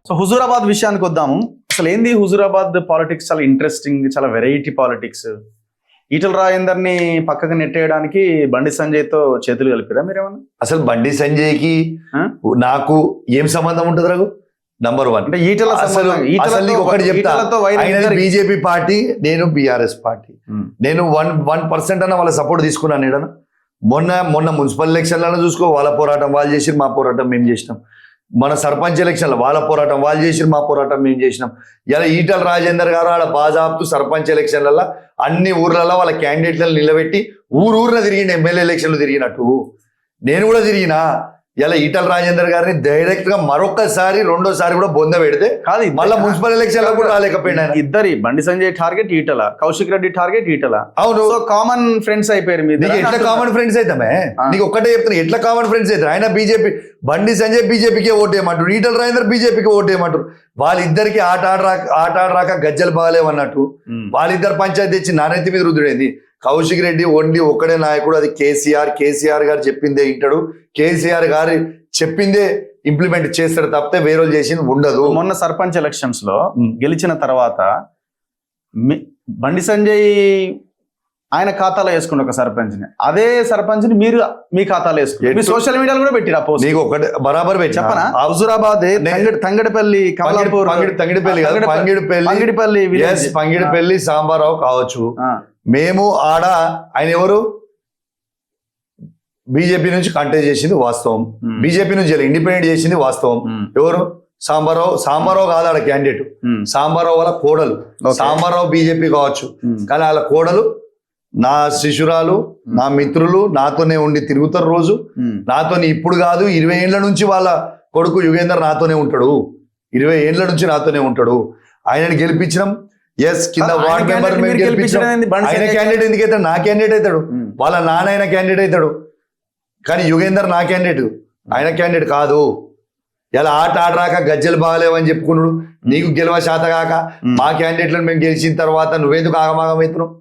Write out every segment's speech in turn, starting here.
So Huzurabad విషయానికి వద్దాము. అసలు ఏంది హుజూరాబాద్ పాలిటిక్స్? చాలా ఇంట్రెస్టింగ్, చాలా వెరైటీ పాలిటిక్స్. ఈటల రాజేందర్ని పక్కకు నెట్టేయడానికి బండి సంజయ్తో చేతులు కలిపిరా మీరేమన్నా? అసలు బండి సంజయ్కి నాకు ఏం సంబంధం ఉంటుంది రఘు? నంబర్ 1 అంటే ఈటల ఒకటి చెప్తా, బీజేపీ పార్టీ, నేను బీఆర్ఎస్ పార్టీ. నేను 1% అన్న వాళ్ళ సపోర్ట్ తీసుకున్నాను. ఏడన్నా మొన్న మున్సిపల్ ఎలక్షన్లను చూసుకో, వాళ్ళ పోరాటం వాళ్ళు చేసి, మా పోరాటం మేము చేసినాం. మన సర్పంచ్ ఎలక్షన్లు వాళ్ళ పోరాటం వాళ్ళు చేసి, మా పోరాటం మేము చేసినాం. ఇలా ఈటల రాజేందర్ గారు ఆడ బాజాబ్తు సర్పంచ్ ఎలక్షన్లలో అన్ని ఊర్లలో వాళ్ళ క్యాండిడేట్లను నిలబెట్టి ఊరూరున తిరిగిండు. ఎమ్మెల్యే ఎలక్షన్లు తిరిగినట్టు నేను కూడా తిరిగినా. ఇలా ఈటల రాజేందర్ గారిని డైరెక్ట్ గా మరొకసారి రెండోసారి కూడా బొంద పెడితే కాదు, మళ్ళీ మున్సిపల్ ఎలక్షన్ లో కూడా రాలేకపోయినా. ఇద్దరి బండి సంజయ్ టార్గెట్ ఈటల, కౌశిక్ రెడ్డి టార్గెట్ ఈటల. అవును, కామన్ ఫ్రెండ్స్ అయిపోయారు. మీరు ఎట్లా కామన్ ఫ్రెండ్స్ అవుతామే? నీకు ఒక్కటే చెప్తున్నా, ఎట్లా కామన్ ఫ్రెండ్స్ అవుతారు? ఆయన బీజేపీ, బండి సంజయ్ బీజేపీకే ఓటేయమంటారు, ఈటల రాజేందర్ బీజేపీకి ఓటేయమంటారు. వాళ్ళిద్దరికి ఆట ఆడరాక గజ్జలు బాగాలేవన్నట్టు వాళ్ళిద్దరు పంచాయతీ తెచ్చి నానైతి మీద రుద్దుడైంది. కౌశిక్ రెడ్డి ఓన్లీ ఒక్కడే నాయకుడు, అది కేసీఆర్ గారు చెప్పిందే ఇంటాడు, కేసీఆర్ గారు చెప్పిందే ఇంప్లిమెంట్ చేస్తాడు తప్పితే వేరే చేసింది ఉండదు. మొన్న సర్పంచ్ ఎలక్షన్స్ లో గెలిచిన తర్వాత బండి సంజయ్ ఆయన ఖాతాలో వేసుకుంటే ఒక సర్పంచ్ ని, అదే సర్పంచ్ ని మీరు మీ ఖాతాలో వేసుకుంటారు. సోషల్ మీడియాలో కూడా పెట్టిరా పోస్ట్. నీకు ఒకటి బరాబర్ చెప్పనా? హుజూరాబాద్, తంగడిపల్లి, కమలాపూర్, పంగిడిపల్లి సాంబారావు కావచ్చు. మేము ఆడ ఆయన ఎవరు బీజేపీ నుంచి కంటెస్ట్ చేసింది వాస్తవం, బీజేపీ నుంచి ఇండిపెండెంట్ చేసింది వాస్తవం. ఎవరు? సాంబారావు కాదు ఆడ క్యాండిడేట్, సాంబారావు వాళ్ళ కోడలు. సాంబారావు బీజేపీ కావచ్చు, కానీ వాళ్ళ కోడలు నా శిశురాలు, నా మిత్రులు, నాతోనే ఉండి తిరుగుతారు రోజు. నాతోని ఇప్పుడు కాదు, 20 ఏళ్ల నుంచి వాళ్ళ కొడుకు యుగేందర్ నాతోనే ఉంటాడు, 20 ఏళ్ల నుంచి నాతోనే ఉంటాడు. ఆయనని గెలిపించినాం. ఎస్, కింద వార్డ్ మెంబర్ ఆయన క్యాండిడేట్ ఎందుకు అవుతాడు? నా క్యాండిడేట్ అవుతాడు, వాళ్ళ నాన్న ఆయన క్యాండిడేట్ అవుతాడు. కానీ యుగేందర్ నా క్యాండిడేట్, ఆయన క్యాండిడేట్ కాదు. ఇలా ఆట ఆడరాక గజ్జలు బాగలేవని చెప్పుకున్నాడు. నీకు గెలవ శాత కాక మా క్యాండిడేట్లను మేము గెలిచిన తర్వాత నువ్వెందుకు ఆగమాగం అవుతున్నావు?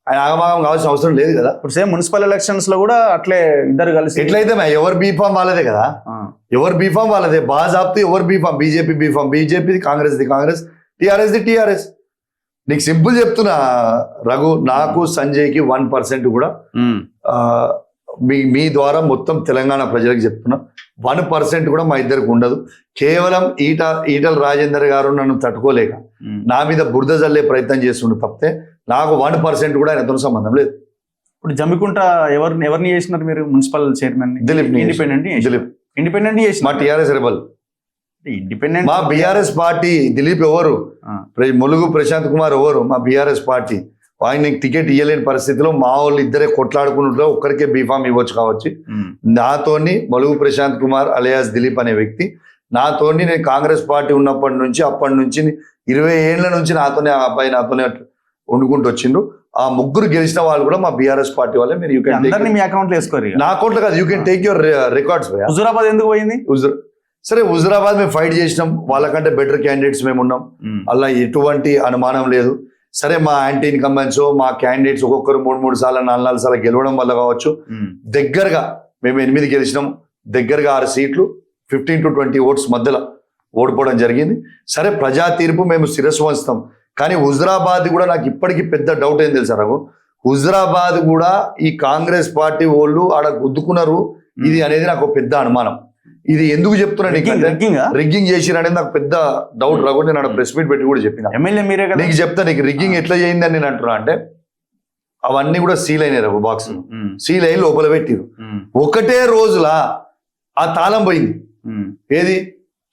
ఆయన ఆగమాగం కావాల్సిన అవసరం లేదు కదా. ఇప్పుడు సేమ్ మున్సిపల్ ఎలక్షన్స్ లో కూడా అట్లే ఇద్దరు కలిసి ఎట్లయితే ఎవరు బీఫామ్ వాళ్ళదే కదా, ఎవరు బీఫామ్ వాళ్ళదే. బాజాబ్తు ఎవరు B form? BJP B form BJP, Congress ది కాంగ్రెస్, టీఆర్ఎస్ ది టీఆర్ఎస్. నీకు సింపుల్ చెప్తున్నా రఘు, నాకు సంజయ్కి 1% కూడా మీ ద్వారా మొత్తం తెలంగాణ ప్రజలకు చెప్తున్నా, 1% కూడా మా ఇద్దరికి ఉండదు. కేవలం ఈటల రాజేందర్ గారు నన్ను తట్టుకోలేక నా మీద బురద జల్లే ప్రయత్నం చేస్తుండే తప్పితే నాకు 1% కూడా ఆయనతో సంబంధం లేదు. ఇప్పుడు జమ్మికుంట ఎవరిని చేసినారు మీరు? Municipal chairman Dilip. ఇండిపెండెంట్ చేసి మా టీఆర్ఎస్ రెబల్, ఇండిపెండెంట్. మా బీఆర్ఎస్ పార్టీ దిలీప్ ఎవరు? ములుగు ప్రశాంత్ కుమార్ ఎవరు? మా బీఆర్ఎస్ పార్టీ. ఆయన టికెట్ ఇవ్వలేని పరిస్థితిలో మా వాళ్ళు ఇద్దరే కొట్లాడుకుంటుంటే ఒక్కరికే బీఫామ్ ఇవ్వచ్చు కావచ్చు. నాతోని ములుగు ప్రశాంత్ కుమార్ అలియాస్ దిలీప్ అనే వ్యక్తి నాతోని, నేను కాంగ్రెస్ పార్టీ ఉన్నప్పటి నుంచి అప్పటి నుంచి 20 ఏళ్ల నుంచి నాతోనే, ఆ అబ్బాయి నాతోనే వండుకుంటూ వచ్చిండ్రు. ఆ ముగ్గురు గెలిచిన వాళ్ళు కూడా మా బీఆర్ఎస్ పార్టీ వాళ్ళే. మీరు మీ అకౌంట్ లో వేసుకోరు, నా అకౌంట్ లో కాదు. You can take your records. Huzurabad ఎందుకు పోయింది? సరే, హుజూరాబాద్ మేము ఫైట్ చేసినాం, వాళ్ళకంటే బెటర్ క్యాండిడేట్స్ మేము ఉన్నాం, అలా ఎటువంటి అనుమానం లేదు. సరే, మా యాంటీ ఇన్కంబెన్స్, మా క్యాండిడేట్స్ ఒక్కొక్కరు 3 సార్లు 4 సార్లు గెలవడం వల్ల కావచ్చు, దగ్గరగా మేము 8 గెలిచినాం, దగ్గరగా 6 సీట్లు 15 to 20 ఓట్స్ మధ్యలో ఓడిపోవడం జరిగింది. సరే, ప్రజా తీర్పు మేము శిరస్సు వంచుతాం. కానీ హుజూరాబాద్ కూడా నాకు ఇప్పటికీ పెద్ద డౌట్ ఏం తెలుసా నాకు, హుజూరాబాద్ కూడా ఈ కాంగ్రెస్ పార్టీ వాళ్ళు ఆడ గుద్దుకున్నారు ఇది అనేది నాకు పెద్ద అనుమానం. ఇది ఎందుకు చెప్తున్నా, రిగ్గింగ్ చేసిరు అనేది నాకు పెద్ద డౌట్. రఘు, నేను ప్రెస్ మీట్ పెట్టి కూడా చెప్పిన, నీకు చెప్తా నీకు రిగ్గింగ్ ఎట్లా చేయింది అని నేను అంటున్నా. అంటే అవన్నీ కూడా సీల్ అయినాయి రఘు, బాక్స్ సీల్ అయ్యి లోపల పెట్టిరు. ఒకటే రోజులా ఆ తాళం పోయింది. ఏది?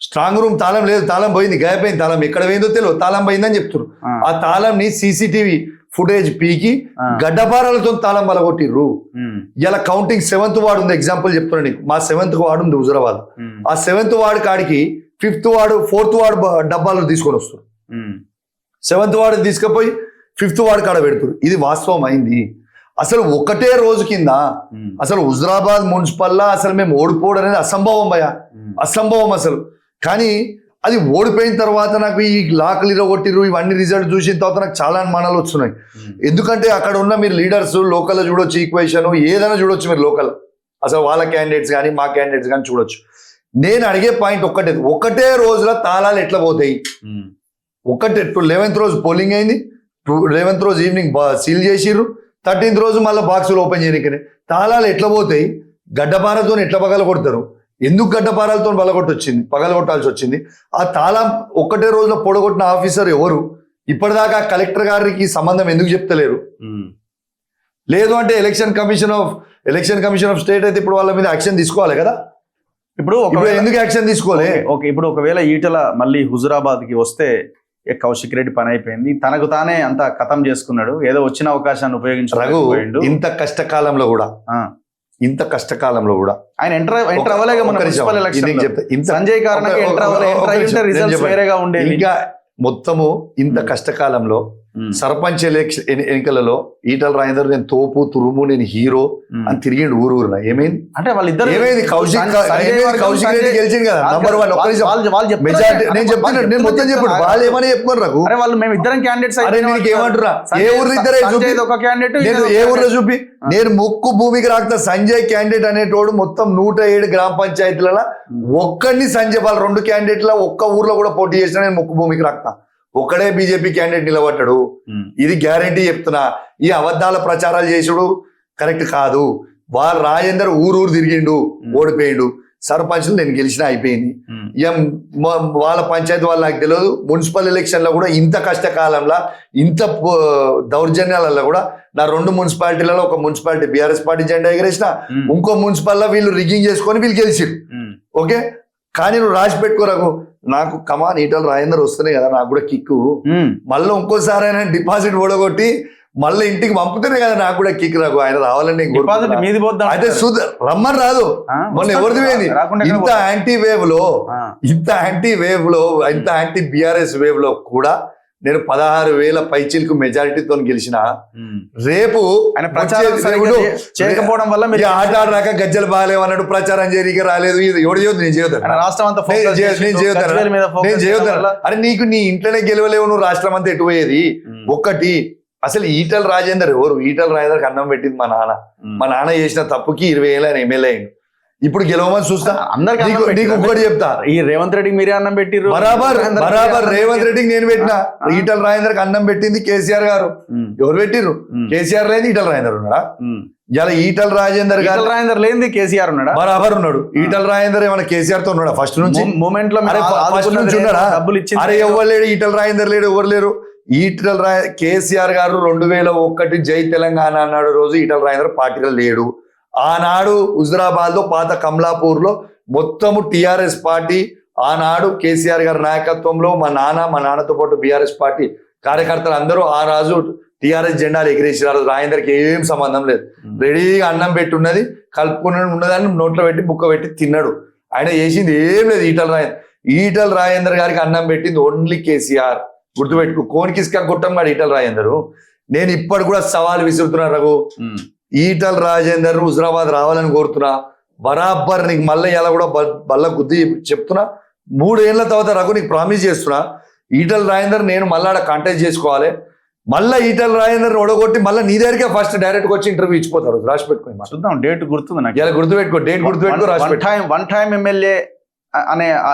స్ట్రాంగ్ రూమ్ తాళం లేదు, తాళం పోయింది, గాయపోయింది. తాళం ఎక్కడ పోయిందో తెలియదు, తాళం పోయిందని చెప్తున్నారు. ఆ తాళంని CCTV ఫుటేజ్ పీకి గడ్డపారాలతో తాళం బలగొట్టిర్రు. ఇలా కౌంటింగ్ 7th వార్డ్ ఉంది, ఎగ్జాంపుల్ చెప్తున్నా నీకు. మా 7th వార్డ్ ఉంది హుజూరాబాద్. ఆ 7th వార్డ్ కాడికి 5th వార్డ్ 4th వార్డ్ డబ్బాలు తీసుకొని వస్తారు. 7th వార్డ్ తీసుకుపోయి 5th వార్డ్ కాడ పెడుతున్నారు. ఇది వాస్తవం అయింది. అసలు ఒకటే రోజు కింద అసలు హుజూరాబాద్ మున్సిపల్లా అసలు మేము ఓడిపోవడం అనేది అసంభవం భయ, అసంభవం అసలు. కానీ అది ఓడిపోయిన తర్వాత నాకు ఈ లాక్లు ఇరగొట్టిరు, ఇవన్నీ రిజల్ట్ చూసిన తర్వాత నాకు చాలా అనుమానాలు వస్తున్నాయి. ఎందుకంటే అక్కడ ఉన్న మీరు లీడర్స్ లోకల్లో చూడొచ్చు, ఈక్వేషన్ ఏదైనా చూడొచ్చు మీరు లోకల్, అసలు వాళ్ళ క్యాండిడేట్స్ కానీ మా క్యాండిడేట్స్ కానీ చూడొచ్చు. నేను అడిగే పాయింట్ ఒకటే రోజుల తాళాలు ఎట్లా పోతాయి? ఒకటే 11th రోజు పోలింగ్ అయింది, 11th రోజు ఈవినింగ్ సీల్ చేసిర్రు, 13th రోజు మళ్ళీ బాక్సులు ఓపెన్ చేయడానికి తాళాలు ఎట్లా పోతాయి? గడ్డపారతో ఎట్లా పగలగొడతారు? ఎందుకు గడ్డపారాలతో పగలగొట్టాల్సి వచ్చింది? ఆ తాళం ఒక్కటే రోజున పొడగొట్టిన ఆఫీసర్ ఎవరు? ఇప్పటిదాకా కలెక్టర్ గారికి సంబంధం ఎందుకు చెప్తలేరు? లేదు అంటే ఎలక్షన్ కమిషన్ ఆఫ్ స్టేట్ అయితే ఇప్పుడు వాళ్ళ మీద యాక్షన్ తీసుకోవాలి కదా. ఇప్పుడు ఎందుకు యాక్షన్ తీసుకోలే? ఓకే, ఇప్పుడు ఒకవేళ ఈటల మళ్ళీ హుజురాబాద్ కి వస్తే కౌశిక్ రెడ్డి పని అయిపోయింది, తనకు తానే అంత ఖతం చేసుకున్నాడు, ఏదో వచ్చిన అవకాశాన్ని ఉపయోగించుకోలేకపోయిండు. ఇంత కష్టకాలంలో కూడా ఆయన ఎంటర్ అవ్వలేక మన మున్సిపల్ ఎలక్షన్ సంజయ్ కారణంగా ఎంటర్ అవ్వలేదు, రిజల్ట్స్ వేరేగా ఉండేవి. ఇంకా మొత్తము ఇంత కష్టకాలంలో సర్పంచ్ ఎన్నికలలో ఈటల రాజేందర్ నేను తోపు తురుము నేను హీరో అని తిరిగిండు ఊరున. ఏమైంది అంటే వాళ్ళిద్దరు ఏమైంది? కౌశిక్ రెడ్డి గెలిచింది కదా నంబర్ 1. మెజార్టీ నేను చెప్తాను, నేను మొత్తం చెప్పాడు. వాళ్ళు ఏమని చెప్పుకోరు వాళ్ళు మేము ఇద్దరం క్యాండిడేట్స్. అరే నీకు ఏమంటురా? ఏ ఊరు ఇద్దరే ఒక క్యాండిడేట్, ఏ ఊర్లో చూపి నేను ముక్కు భూమికి రాకుతా సంజయ్ క్యాండిడేట్ అనేటోడు మొత్తం 107 గ్రామ పంచాయతీలలో ఒక్కడిని సంజయ్ వాళ్ళ 2 క్యాండిడేట్ల ఒక్క ఊర్లో కూడా పోటీ చేసినా నేను ముక్కు భూమికి రాకుతా. ఒక్కడే బీజేపీ క్యాండిడేట్ నిలబడ్డాడు. ఇది గ్యారంటీ చెప్తున్నా. ఈ అబద్ధాల ప్రచారాలు చేసుడు కరెక్ట్ కాదు. వాళ్ళ రాజేందర్ ఊరు తిరిగిండు, ఓడిపోయిండు. సర్పంచ్లు నేను గెలిచినా అయిపోయింది. వాళ్ళ పంచాయతీ వాళ్ళు నాకు తెలియదు. మున్సిపల్ ఎలక్షన్ లో కూడా ఇంత కష్టకాలంలో ఇంత దౌర్జన్యాలలో కూడా నా 2 మున్సిపాలిటీలలో ఒక మున్సిపాలిటీ బీఆర్ఎస్ పార్టీ జెండా ఎగరేసిన, ఇంకో మున్సిపల్లో వీళ్ళు రిగ్గింగ్ చేసుకొని వీళ్ళు గెలిచిరు. ఓకే, కానీ నువ్వు రాసి పెట్టుకోరాకు. నాకు కమాన్ ఈటల రాజేందర్ వస్తున్నాయి కదా, నాకు కూడా కిక్కు. మళ్ళీ ఇంకోసారి ఆయన డిపాజిట్ ఓడగొట్టి మళ్ళీ ఇంటికి పంపుతేనే కదా నాకు కూడా కిక్ రాకు. ఆయన రావాలని అయితే రమ్మని రాదు. మొన్న ఎవరిది పోయింది? ఇంత యాంటీ వేవ్ లో ఇంత యాంటీ బీఆర్ఎస్ వేవ్ లో కూడా నేను 16,000 పైచీలకు మెజారిటీతో గెలిచిన. రేపు చేయకపోవడం వల్ల ఆట ఆడరాక గజ్జలు బాగాలేవు అన్నాడు, ప్రచారం చేయడానికి రాలేదు. ఇది ఎవడు చేయొద్దు, నేను చేయొద్దు. అరే నీకు నీ ఇంట్లోనే గెలవలేవు, నువ్వు రాష్ట్రం అంతా ఎటు పోయేది? ఒక్కటి అసలు ఈటల రాజేందర్ ఎవరు? ఈటల రాజేందర్కి అన్నం పెట్టింది మా నాన్న. మా నాన్న చేసిన తప్పుకి 20,000 ఆయన ఎమ్మెల్యే అయింది. ఇప్పుడు గెలవమని చూస్తా. నీకు ఒక్కటి చెప్తా, ఈ రేవంత్ రెడ్డికి మీరే అన్నం పెట్టిర్రు. బరాబర్ రేవంత్ రెడ్డికి నేను పెట్టినా. ఈటల రాజేందర్కి అన్నం పెట్టింది కేసీఆర్ గారు. ఎవరు పెట్టిర్రు? కేసీఆర్ లేని ఈటల రాజేందర్ ఉన్నాడా? ఇలా ఈటల రాజేందర్ లేని కేసీఆర్ ఉన్నాడా? బరాబర్ ఉన్నాడు. ఈటల రాజేందర్ ఏమైనా కేసీఆర్ తో ఉన్నాడా? ఫస్ట్ నుంచి మూమెంట్ లో ఉన్నాడా? అరే ఎవరు లేడు, ఈటల రాజేందర్ లేడు, ఎవరు లేరు. కేసీఆర్ గారు 2001 జై తెలంగాణ అన్నాడు రోజు ఈటల రాజేందర్ పార్టీలో లేడు. ఆనాడు హుజురాబాద్ లో పాత కమలాపూర్ లో మొత్తము టిఆర్ఎస్ పార్టీ, ఆనాడు కేసీఆర్ గారి నాయకత్వంలో మా నాన్నతో పాటు బీఆర్ఎస్ పార్టీ కార్యకర్తలు అందరూ ఆ రోజు టిఆర్ఎస్ జెండాలు ఎగిరేసారు. రాజేందర్కి ఏం సంబంధం లేదు. రెడీగా అన్నం పెట్టి ఉన్నది, కలుపుకుని ఉన్నదాన్ని నోట్లో పెట్టి బుక్క పెట్టి తిన్నాడు. ఆయన చేసింది ఏం లేదు. ఈటల రాజేందర్ గారికి అన్నం పెట్టింది ఓన్లీ కేసీఆర్. గుర్తుపెట్టుకో, కోనికిస్కా గుట్టం కాదు ఈటల రాజేందర్. నేను ఇప్పటి కూడా సవాల్ విసురుతున్నా రఘు, ఈటల రాజేందర్ హుజురాబాద్ రావాలని కోరుతున్నా. బరాబర్ నీకు మళ్ళీ ఇలా కూడా బల్ల గుద్ది చెప్తున్నా. 3 ఏళ్ల తర్వాత రఘు నీకు ప్రామిస్ చేస్తున్నా, ఈటల రాజేందర్ నేను మళ్ళీ ఆడ కాంటాక్ట్ చేసుకోవాలి. మళ్ళీ ఈటల రాజేందర్ ఓడగొట్టి మళ్ళీ నీ దగ్గరికి ఫస్ట్ డైరెక్ట్ వచ్చి ఇంటర్వ్యూ ఇచ్చిపోతారు. రాసి పెట్టుకో, చూద్దాం. డేట్ గుర్తుంది నాకు. ఇలా గుర్తుపెట్టుకో, డేట్ గుర్తుపెట్టుకో. వన్ టైం ఎమ్మెల్యే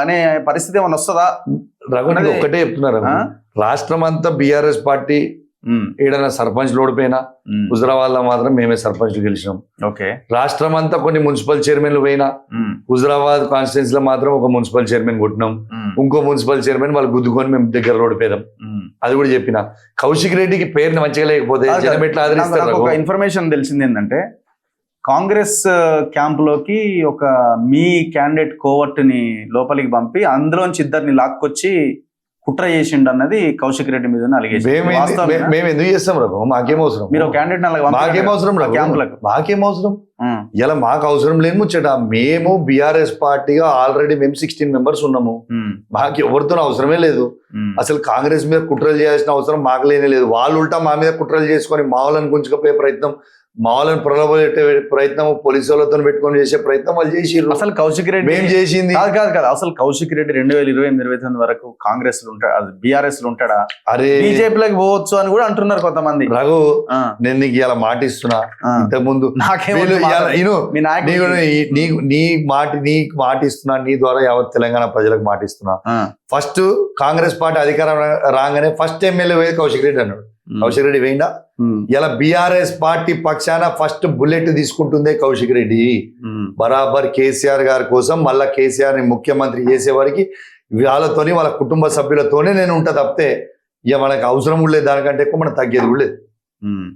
అనే పరిస్థితి ఏమైనా వస్తుందా రఘు? ఒక్కటే చెప్తున్నారు, రాష్ట్రం అంతా బీఆర్ఎస్ పార్టీ ఏడైనా సర్పంచ్ ఓడిపోయినా హుజురాబాద్ లో మాత్రం మేమే సర్పంచ్లు గెలిచినాం. ఓకే, రాష్ట్రం అంతా కొన్ని మున్సిపల్ చైర్మన్లు పోయినా హుజురాబాద్ కాన్స్టిట్యున్సీ లో మాత్రం ఒక మున్సిపల్ చైర్మన్ కొట్టినాం. ఇంకో మున్సిపల్ చైర్మన్ వాళ్ళు గుద్దుకొని మేము దగ్గర ఓడిపోయాం. అది కూడా చెప్పిన. కౌశిక్ రెడ్డికి పేరుని మంచిగా లేకపోతే జనం ఎట్లా ఆదరిస్తారు? ఒక ఇన్ఫర్మేషన్ తెలిసింది ఏంటంటే, కాంగ్రెస్ క్యాంప్ లోకి ఒక మీ క్యాండిడేట్ కోవర్ట్ ని లోపలికి పంపి అందులోంచి 2 లాక్కొచ్చి కుట్ర చేసిండు అన్నది కౌశిక్ రెడ్డి మీద మేము ఎందుకు చేస్తాం రఘు? మాకేం అవసరం? మీరు క్యాండిడేట్ మాకేం అవసరం? మాకేం అవసరం? ఇలా మాకు అవసరం లేని ముచ్చట. మేము బీఆర్ఎస్ పార్టీగా ఆల్రెడీ మేము 16 మెంబర్స్ ఉన్నాము. మాకు ఎవరితో అవసరమే లేదు. అసలు కాంగ్రెస్ మీద కుట్రలు చేయాల్సిన అవసరం మాకు లేనే లేదు. వాళ్ళు ఉల్టా మా మీద కుట్రలు చేసుకొని మా వాళ్ళని గుంజుకపోయే ప్రయత్నం మా వాళ్ళని ప్రలోభపెట్టే ప్రయత్నం పోలీసు వాళ్ళతో పెట్టుకొని చేసే ప్రయత్నం వాళ్ళు చేసిర్రు. అసలు కౌశిక్ రెడ్డి మేం చేసింది కాదు అసలు కౌశిక్ రెడ్డి 2028-29 వరకు కాంగ్రెస్ లో ఉంటాడు, బీఆర్ఎస్ లో ఉంటాడా, అరే బీజేపీలోకి పోవచ్చు అని కూడా అంటున్నారు కొంతమంది. రఘు ఆ, నేను నీకు ఇలా మాట ఇస్తున్నా. ఆ. ఇంతకు ముందు నాకేం వీళ్ళు వద్దు మాట. ఇను, మీ నాయకుడికి. నీకు మాట ఇస్తున్నా, నీ ద్వారా యావత్ తెలంగాణ ప్రజలకు మాట ఇస్తున్నా. ఆ, ఫస్ట్ కాంగ్రెస్ పార్టీ అధికారం రాగానే ఫస్ట్ ఎమ్మెల్యే వేది కౌశిక్ రెడ్డి అన్నాడు. ఉమ్, కౌశిక్ రెడ్డి వేయిందా? ఉమ్, ఇలా బీఆర్ఎస్ పార్టీ పక్షాన ఫస్ట్ బుల్లెట్ తీసుకుంటుందే కౌశిక్ రెడ్డి. ఉమ్, బరాబర్ కేసీఆర్ గారి కోసం మళ్ళా కేసీఆర్ ని ముఖ్యమంత్రి చేసే వరకు వాళ్ళతోని వాళ్ళ కుటుంబ సభ్యులతోనే నేను ఉంటా తప్పితే ఇక మనకు అవసరం ఉండలేదు, దానికంటే ఎక్కువ మనం తగ్గేది కూడా లేదు. ఉమ్.